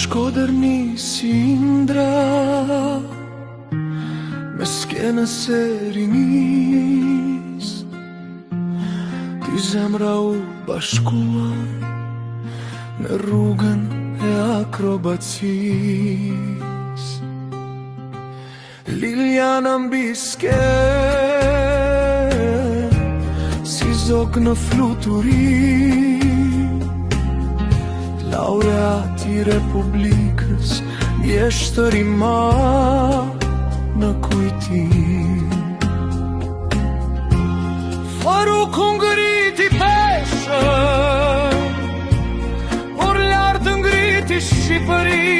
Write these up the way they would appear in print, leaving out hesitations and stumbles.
Shkodër nisi ndra me skena se rinis, ty zemra u bashkuar në rrugën e akrobacis. Liljana mbi sken, si zog në fluturi, laureati Republikës, mjeshtëri ma në kujtim. Faruk ngriti peshën, por lartë ngriti Shqipëri,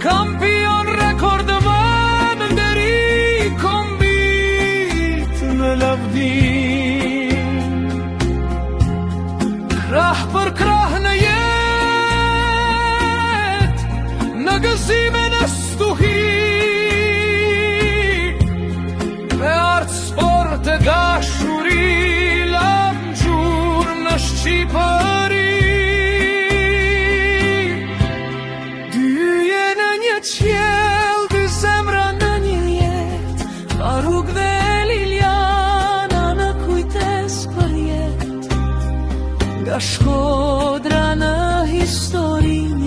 kampion rekordman nderi kombit në lavdim. Krah për krah në jet, në gëzime në stuhi, me art, sport e dashuri, lam gjur në Shqipëri. Dyje në një qjell, dy zemra në një jet, Faruk dhe Liljana në kujtes për jet, nga Shkodra në historinë.